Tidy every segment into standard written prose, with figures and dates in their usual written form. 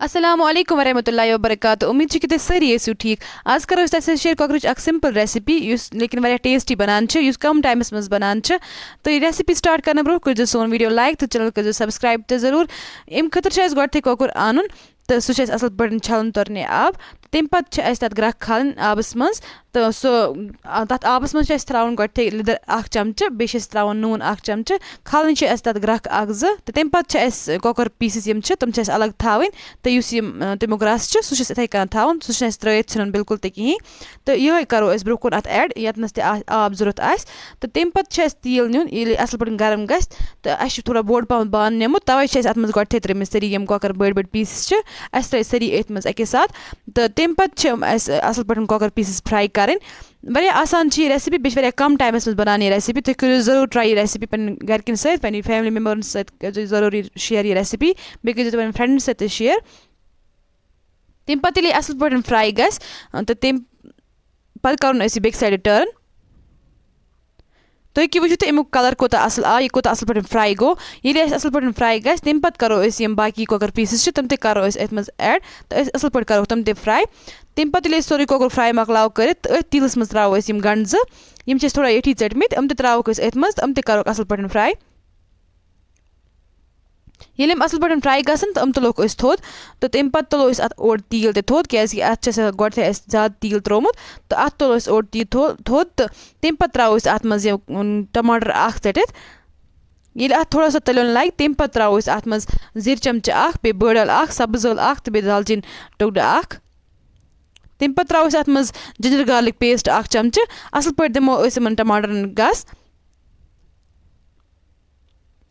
Assalamu alaikum warahmatullahi wabarakatuh. उम्मीद छ कि तुम सारी ऐसी ठीक आज करो इस तरह शेयर कॉकरोच एक सिंपल रेसिपी युस लेकिन वारिया टेस्टी बनान छ युस कम टाइमस मस बनान छ तो ये रेसिपी स्टार्ट करना ब्रो कर जो सोन वीडियो लाइक तो चैनल कर जो सब्सक्राइब तो जरूर इम खतर छ गॉड थे कोकुर आनुन तो सु छ असल पड़न छलन तरने आब तम पत छ अस तत ग्रख खालन आबस मस तो सो तत आबस मस छ त्रावन गॉड थे लिदर आख चमच बे छ त्रावन नून आख चमच खालन छ अस तत ग्रख आख ज तो तम पत छ अस कोकुर पीसेस यम छ तुम छ अलग थावन तो युस यम तमुक रस छ सु छ इथे कन थावन सु छ त्रयत छन बिल्कुल ते कहीं तो ये करो अस ब्रोकुन अत ऐड यतनस ते आब जरूरत आस तो तम पत छ अस तेल न्यून ये असल पड़न गरम गस तो अस थोड़ा बोड पाउंड बान नेमु तवे छ अत मस गॉड थे त्रेमिस सरी यम कोकुर बड़ बड़ पीसेस छ अस त्रै सरी एत मस एके साथ तो तम पत छ अस असल पड़न कोकुर पीसेस फ्राई करें वारिया आसान छ रेसिपी बे वारिया कम टाइमस मस बनान ये रेसिपी तुम करो जरूर ट्राई ये रेसिपी पन घरकिन सहित पन फैमिली मेंबरन सहित जरूरी शेयर ये रेसिपी बे करो पन फ्रेंड्स सहित शेयर तम पत ये असल पड़न फ्राई गस तो तम पत करुन अस बेक साइड टर्न तो कि वो अमुक कलर कोत असल आ यह कोत असल पड़न फ्राई गो ये असल पड़न फ्राई गस तम पत करो यम बाकी कोकुर पीसेस तम ते करो अत मज ऐड तो असल पड़ करो तम ते फ्राई तम पत सोरे कोकुर फ्राई मकलाव कर तीलस मज त्रो यम गंड यम थोड़ा एठी चटमित तम ते त्रो अत मज तम ते करो असल पड़न फ्राई ये असल पड़न फ्राई गसन तो तुलोक थोद तो तम पत तुलो अत ओर तील ते थोद क्या अत गो ज्यादा तील त्रोमुत तो अत तुलो ओर तील थोद तो तम पत त्रो अत मज टमाटर अख चटित ये अत थोड़ा सा तलन लगे तम पत त्रो अत मज जीर चमच अख बे बड़ल अख सब्ज ٲl अख तो बे दालचीन टुकड़ अख तम पत त्रो अत मज जिंजर गार्लिक पेस्ट अख चमच असल पे दिमो टमाटरन गस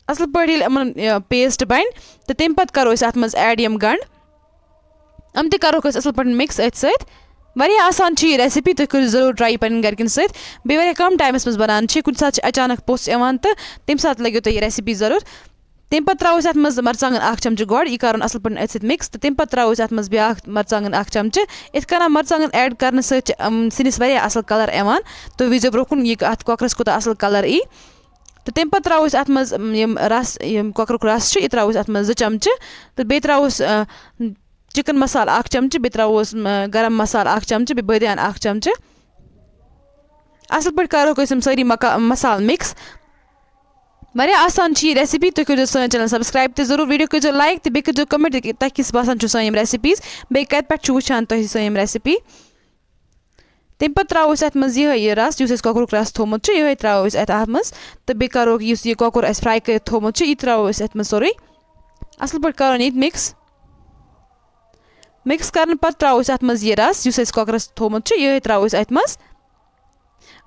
असल पे पेस्ट बन तो तम पत करो अत मज ऐड यम गंड हम ते करो असल पे मिक्स अत सहित वारिया आसान छ ये रेसिपी तुम करो जरूर ट्राई पन घरकिन सहित बे वारिया कम टाइमस मज बनान छ कुछ साथ अचानक पोस्ट यवान तो तम साथ लगे तो ये रेसिपी जरूर तम पत त्रो अत मज मरचांगन अख चमच गोड यह कर असल पे अत मिक्स तो तम पत त्रो अत मज ब्या मरचांगन अख चमच इत कर मरचांगन ऐड करने सिनिस वारिया असल कलर यवान तो विजो ब्रोकुन यह अत कोकरस कोता असल कलर ई तो तम पत त्रो अत मज रस कोकुर रस यह त्रो अत मज 2 चमच तो बे त्रो चिकन मसाल अख चमच बे त्रो गरम मसाल अख चमच बे बदियान अख चमच असल पे करो सारी मसाल मिक्स वारिया आसान छ रेसिपी तुम करो सन चैनल सब्सक्राइब तो जरूर वीडियो करो लाइक तो बे करो कमेंट तुम किस बासान सन रेसिपीज बे कत पे वुचान तुम सन रेसिपी तम पत त्रो अत मज यह रस जुस कोकुर रस थोमुत यह त्रो अत मज तो बे करो यह कोकुर फ्राई कर थोमुत यह त्रो अत मज सोरे असल पे करो ये मिक्स कर पत त्रो अत मज यह रस जुस कोकुरस थोमुत यह त्रो अत मज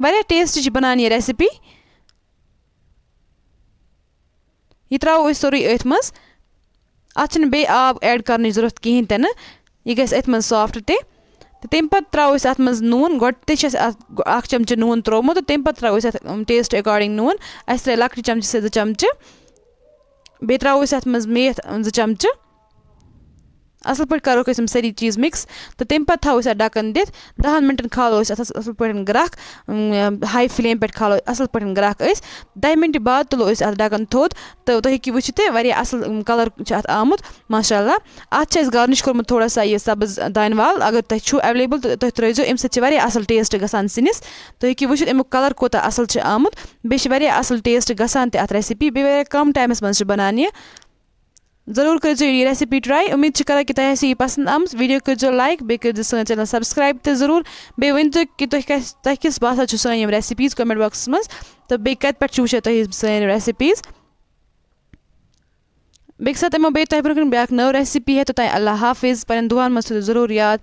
वारिया टेस्टी बनान ये रेसिपी यह त्रो सोरे अत मज अत बे आब ऐड करने जरूरत कहें ते यह गस अत मज सॉफ्ट ते तम पत त्रो अत मज नून गो अख चमच नून त्रोमुत तम पत त्रो अत टेस्ट अकॉर्डिंग नून अस त्रे लकट चमच से 2 चमच बे त्रो अत मज मेथ 2 चमच असल पे करो सारी चीज़ मिक्स तो तम पत थो ढकन दित 10 मिनटन खालो असल पे ग्रख हाई फ्लेम पे खालो असल पे ग्रख 10 मिनट बाद तुलो अत ढकन थोद तो तुम हेकि वुचित वारिया असल कलर अत आमुत माशाअल्लाह अत गार्निश कोर्मुत थोड़ा सा ये सब्ज दानवाल अगर तुम अवेलेबल तो तुम त्रो अम सत असल टेस्ट गसान सिनिस तुम हेकि वुचित अमुक कलर कोता असल आमुत बे असल टेस्ट गसान अत रेसिपी बे कम टाइमस मज बनान ये जरूर करो ये रेसिपी ट्राई उम्मीद करा कि तुम यह पसंद आम वीडियो करो लाइक बे करो सन चैनल सब्सक्राइब तो जरूर बे वन तो कि तुम किस बासान सन रेसिपीज कमेंट बॉक्स मज तो बे कत पे वुचान तुम सन रेसिपीज बे साथ बे तुम ब्या नव रेसिपी है तो तुम अल्लाह हाफिज़ पन दुआन मज जरूर याद।